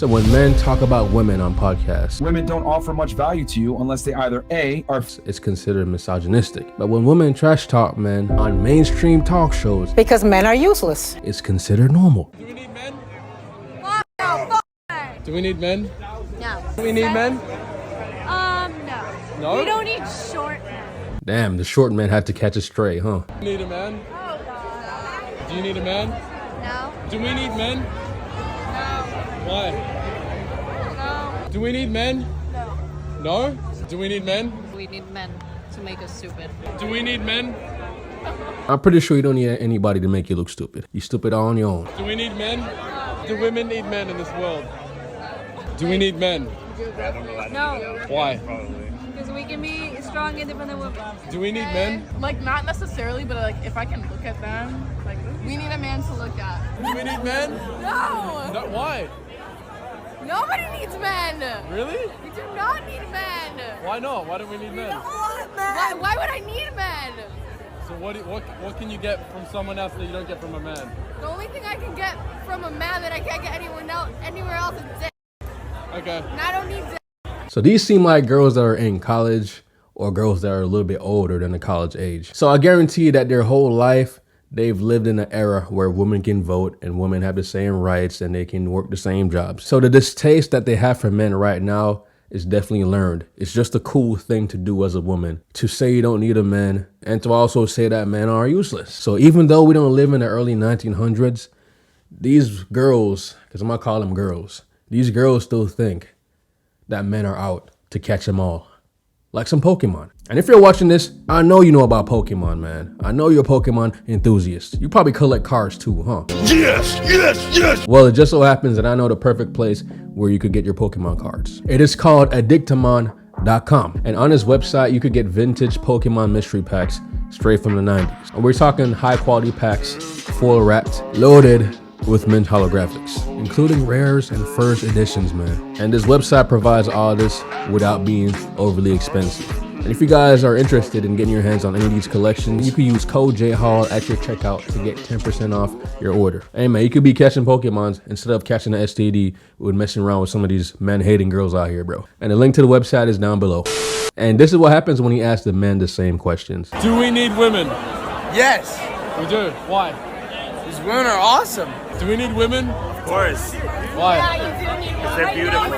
So when men talk about women on podcasts, women don't offer much value to you unless they either A, are it's considered misogynistic. But when women trash talk men on mainstream talk shows, because men are useless, it's considered normal. Do we need men? Do we need men? No. Do we need men? No. No? We don't need short men. Damn, the short man had to catch a stray, huh? Do you need a man? Oh, God. Do you need a man? No. Do we need men? No. Why? No. Do we need men? No. No? Do we need men? We need men to make us stupid. Do we need men? I'm pretty sure you don't need anybody to make you look stupid. You stupid on your own. Do we need men? Do women need men in this world? Do we need men? No. Why? Because we can be strong, independent women. Do we need men? Like, not necessarily, but like, if I can look at them, like, we need a man to look at. Do we need men? No! No, why? Nobody needs men! Really? We do not need men! Why not? Why don't we need men? Why would I need men? So what can you get from someone else that you don't get from a man? The only thing I can get from a man that I can't get anywhere else is dick. Okay. And I don't need dick. So these seem like girls that are in college or girls that are a little bit older than the college age. So I guarantee you that their whole life, they've lived in an era where women can vote and women have the same rights and they can work the same jobs. So the distaste that they have for men right now is definitely learned. It's just a cool thing to do as a woman, to say you don't need a man and to also say that men are useless. So even though we don't live in the early 1900s, these girls, because I'm gonna call them girls, these girls still think that men are out to catch them all, like some Pokemon. And if you're watching this, I know you know about Pokemon, man. I know you're a Pokemon enthusiast. You probably collect cards too, huh? Yes! Well, it just so happens that I know the perfect place where you could get your Pokemon cards. It is called Addictamon.com. And on this website, you could get vintage Pokemon mystery packs straight from the 90s. And we're talking high quality packs, full wrapped, loaded with mint holographics, including rares and first editions, man. And this website provides all this without being overly expensive. And if you guys are interested in getting your hands on any of these collections, you can use code JHALL at your checkout to get 10% off your order. Hey man, you could be catching Pokemons instead of catching an STD with messing around with some of these men-hating girls out here, bro. And the link to the website is down below. And this is what happens when he asks the men the same questions. Do we need women? Yes, We do. Why? these women are awesome. Do we need women? Of course, Why? they're beautiful.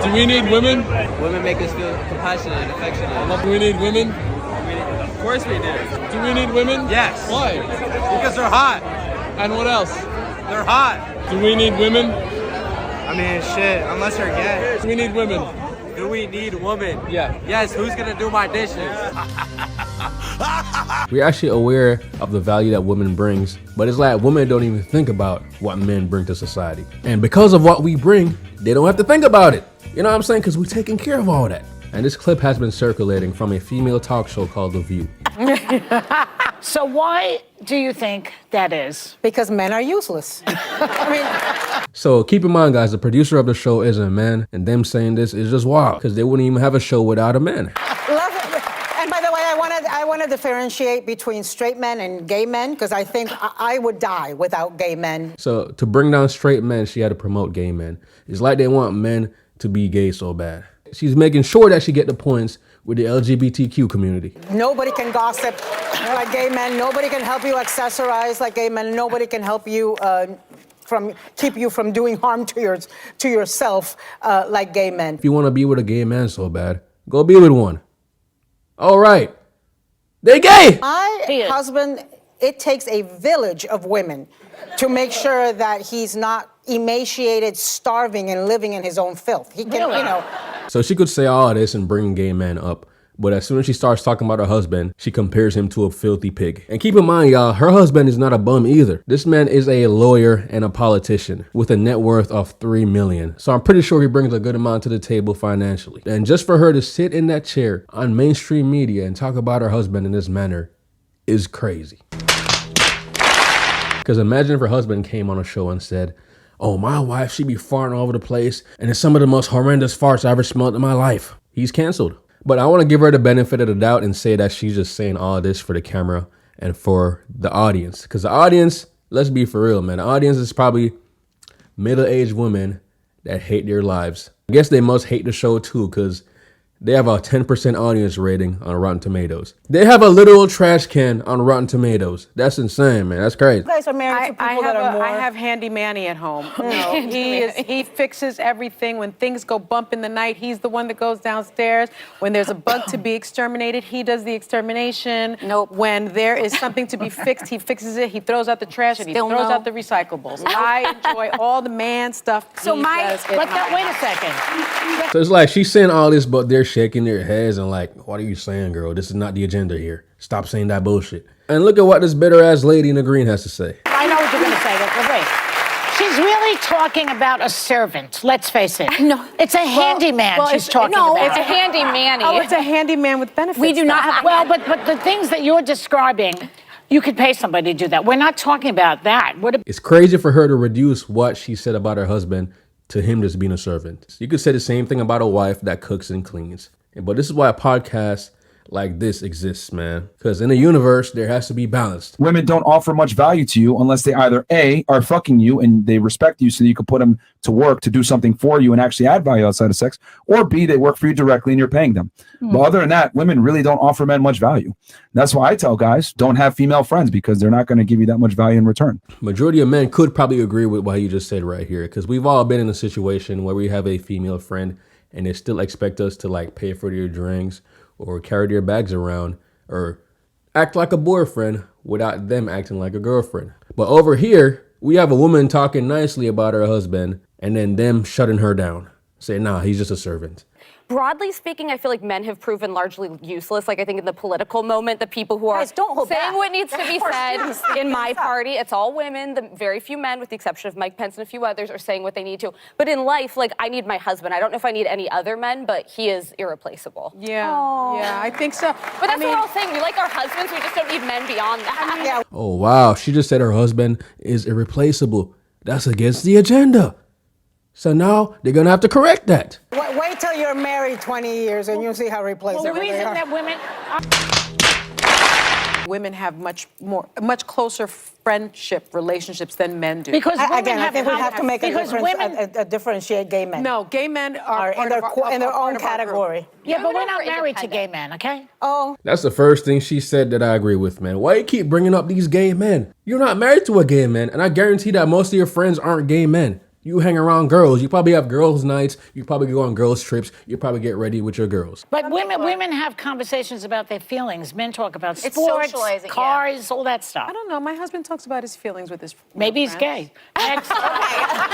Do we need women? Women make us feel compassionate and affectionate. Do we need women? Of course we do. Do we need women? Yes. Why? Because they're hot. And what else? They're hot. Do we need women? I mean, shit, unless they're gay. Do we need women? Do we need women? Yeah. Yes, who's gonna do my dishes? We're actually aware of the value that women brings, but it's like women don't even think about what men bring to society. And because of what we bring, they don't have to think about it. You know what I'm saying? Because we're taking care of all that. And this clip has been circulating from a female talk show called The View. so why do you think that is? Because men are useless. So keep in mind, guys, the producer of the show isn't a man, and them saying this is just wild, because they wouldn't even have a show without a man. And by the way, I want to differentiate between straight men and gay men, because I think I would die without gay men. So to bring down straight men, she had to promote gay men. It's like they want men to be gay so bad. She's making sure that she get the points with the LGBTQ community. Nobody can gossip like gay men. Nobody can help you accessorize like gay men. Nobody can help you keep you from doing harm to yourself like gay men. If you want to be with a gay man so bad, go be with one. All right. They gay. My husband, it takes a village of women to make sure that he's not emaciated, starving, and living in his own filth. He can, you know. So she could say all this and bring gay men up, but as soon as she starts talking about her husband, she compares him to a filthy pig. And keep in mind, y'all, her husband is not a bum either. This man is a lawyer and a politician with a net worth of $3 million. So I'm pretty sure he brings a good amount to the table financially. And just for her to sit in that chair on mainstream media and talk about her husband in this manner is crazy. Because imagine if her husband came on a show and said, "Oh, my wife, she be farting all over the place, and it's some of the most horrendous farts I ever smelled in my life." He's canceled. But I want to give her the benefit of the doubt and say that she's just saying all this for the camera and for the audience. Because the audience, let's be for real, man. The audience is probably middle-aged women that hate their lives. I guess they must hate the show too, because they have a 10% audience rating on Rotten Tomatoes. They have a literal trash can on Rotten Tomatoes. That's insane, man. That's crazy. You guys are married to people that are more. I have Handy Manny at home. He fixes everything. When things go bump in the night, he's the one that goes downstairs. When there's a bug to be exterminated, he does the extermination. Nope. When there is something to be fixed, he fixes it. He throws out the trash and he throws out the recyclables. I enjoy all the man stuff. So he does at my wait a second. So it's like she's saying all this, but they're shaking their heads and like, what are you saying, girl? This is not the agenda here. Stop saying that bullshit. And look at what this bitter ass lady in the green has to say. I know what you're going to say, but wait. She's really talking about a servant, let's face it. No. It's a handyman she's talking about. No, it's a handy manny. Oh, it's a handyman with benefits. We do not have, well, but the things that you're describing, you could pay somebody to do that. We're not talking about that. It's crazy for her to reduce what she said about her husband to him just being a servant. You could say the same thing about a wife that cooks and cleans. But this is why a podcast like this exists, man. Because in the universe, there has to be balance. Women don't offer much value to you unless they either A, are fucking you and they respect you so that you can put them to work to do something for you and actually add value outside of sex, or B, they work for you directly and you're paying them. But other than that, women really don't offer men much value. That's why I tell guys, don't have female friends, because they're not going to give you that much value in return. Majority of men could probably agree with what you just said right here, because we've all been in a situation where we have a female friend and they still expect us to like pay for their drinks or carry their bags around or act like a boyfriend without them acting like a girlfriend. But over here, we have a woman talking nicely about her husband and then them shutting her down. Saying, nah, he's just a servant. Broadly speaking, I feel like men have proven largely useless. Like, I think in the political moment, the people who are saying what needs to be said in my party, it's all women. The very few men, with the exception of Mike Pence and a few others, are saying what they need to. But in life, like, I need my husband. I don't know if I need any other men, but he is irreplaceable. Yeah, I think so. But that's what we're all saying. We like our husbands. We just don't need men beyond that. Oh, wow. She just said her husband is irreplaceable. That's against the agenda. So now they're going to have to correct that. Wait till you're married 20 years and you'll see how replaceable The reason they are. that women have much closer friendship relationships than men do. Because women Again, I think we have to make a difference, women, differentiate gay men. No, gay men are in their own category. Yeah, but we're not married to gay men, okay? Oh. That's the first thing she said that I agree with, man. Why you keep bringing up these gay men? You're not married to a gay man, and I guarantee that most of your friends aren't gay men. You hang around girls. You probably have girls' nights. You probably go on girls' trips. You probably get ready with your girls. But women have conversations about their feelings. Men talk about sports, cars, all that stuff. I don't know. My husband talks about his feelings with his Maybe he's gay.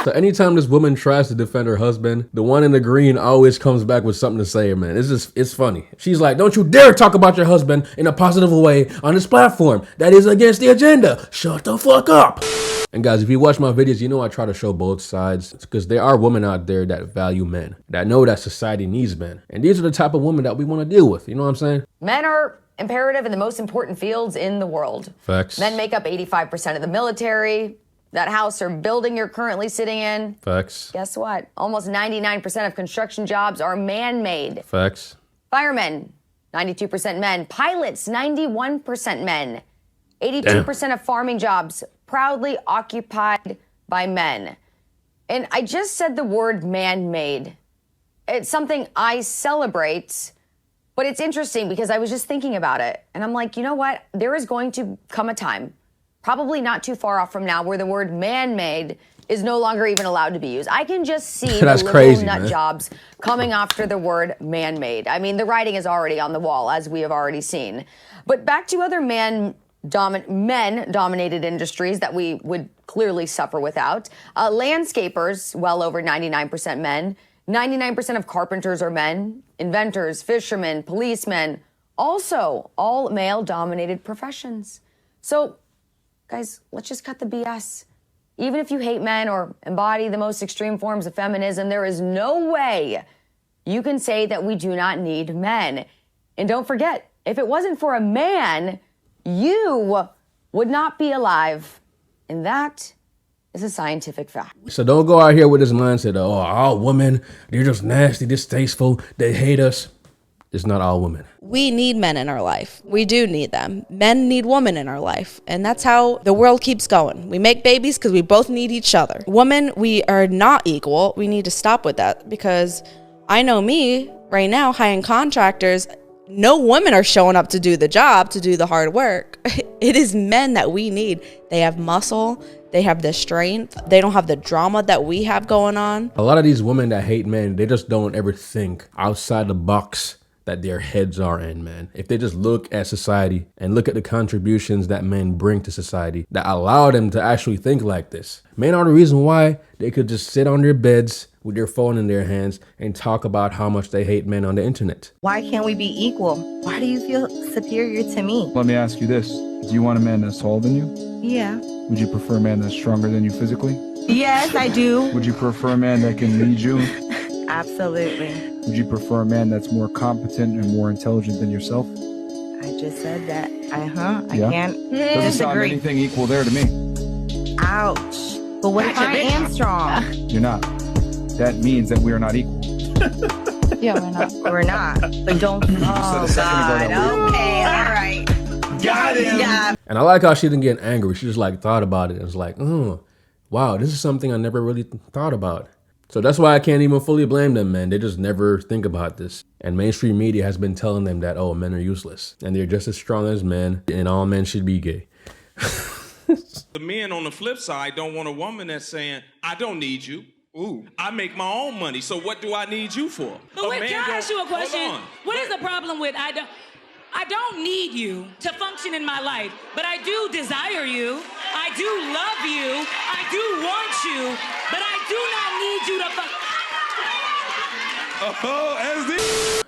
So anytime this woman tries to defend her husband, the one in the green always comes back with something to say, man. It's funny. She's like, don't you dare talk about your husband in a positive way on this platform. That is against the agenda. Shut the fuck up. And guys, if you watch my videos, you know I try to show both sides, because there are women out there that value men, that know that society needs men. And these are the type of women that we want to deal with. You know what I'm saying? Men are imperative in the most important fields in the world. Facts. Men make up 85% of the military. That house or building you're currently sitting in. Facts. Guess what? Almost 99% of construction jobs are man-made. Facts. Firemen, 92% men. Pilots, 91% men. 82% of farming jobs proudly occupied by men. And I just said the word man-made. It's something I celebrate, but it's interesting because I was just thinking about it. And I'm like, you know what? There is going to come a time, probably not too far off from now, where the word man-made is no longer even allowed to be used. I can just see the liberal nut jobs coming after the word man-made. I mean, the writing is already on the wall, as we have already seen. But back to other men-dominated industries that we would clearly suffer without. Landscapers, well over 99% men. 99% of carpenters are men. Inventors, fishermen, policemen, also all male-dominated professions. So, guys, let's just cut the BS. Even if you hate men or embody the most extreme forms of feminism, there is no way you can say that we do not need men. And don't forget, if it wasn't for a man, you would not be alive. And that is a scientific fact. So don't go out here with this mindset of, oh, all women, they're just nasty, distasteful, they hate us. It's not all women. We need men in our life. We do need them. Men need women in our life. And that's how the world keeps going. We make babies because we both need each other. Women, we are not equal. We need to stop with that, because I know me right now, hiring contractors, no women are showing up to do the job, to do the hard work. It is men that we need. They have muscle. They have the strength. They don't have the drama that we have going on. A lot of these women that hate men, they just don't ever think outside the box that their heads are in, man. If they just look at society and look at the contributions that men bring to society that allow them to actually think like this. Men are the reason why they could just sit on their beds with their phone in their hands and talk about how much they hate men on the internet. Why can't we be equal? Why do you feel superior to me? Let me ask you this. Do you want a man that's taller than you? Yeah. Would you prefer a man that's stronger than you physically? Yes, I do. Would you prefer a man that can lead you? Absolutely. Would you prefer a man that's more competent and more intelligent than yourself? I just said that. I Yeah? can't Doesn't sound disagree. anything equal there to me. Ouch. But what if I am strong? You're not. That means that we are not equal. Yeah, we're not. We're not. But don't. Oh, a second ago God. that we were. Okay, all right. Got him. Yeah. And I like how she didn't get angry. She just like thought about it and was like, oh, wow, this is something I never really thought about. So that's why I can't even fully blame them, man. They just never think about this. And mainstream media has been telling them that, oh, men are useless. And they're just as strong as men, and all men should be gay. The men on the flip side don't want a woman that's saying, I don't need you. Ooh, I make my own money, so what do I need you for? But wait, can I ask you a question? What is the problem with I don't need you to function in my life, but I do desire you. I do love you. I do want you, but I do not need you to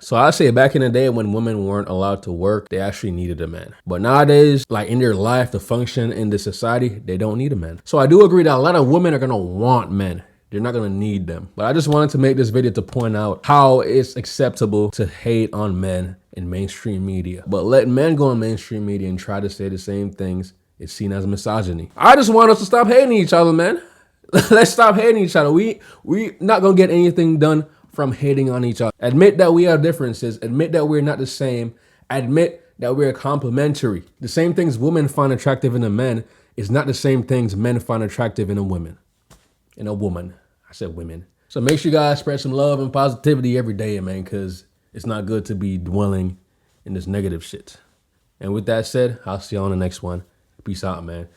So I say back in the day when women weren't allowed to work, they actually needed a man. But nowadays, like in their life to function in the society, they don't need a man. So I do agree that a lot of women are gonna want men. They're not gonna need them. But I just wanted to make this video to point out how it's acceptable to hate on men in mainstream media. But letting men go on mainstream media and try to say the same things is seen as misogyny. I just want us to stop hating each other, man. Let's stop hating each other. We not gonna get anything done from hating on each other. Admit that we have differences. Admit that we're not the same. Admit that we're complementary. The same things women find attractive in a man is not the same things men find attractive in a woman. In a woman. I said women. So make sure you guys spread some love and positivity every day, man, because it's not good to be dwelling in this negative shit. And with that said, I'll see you on the next one. Peace out, man.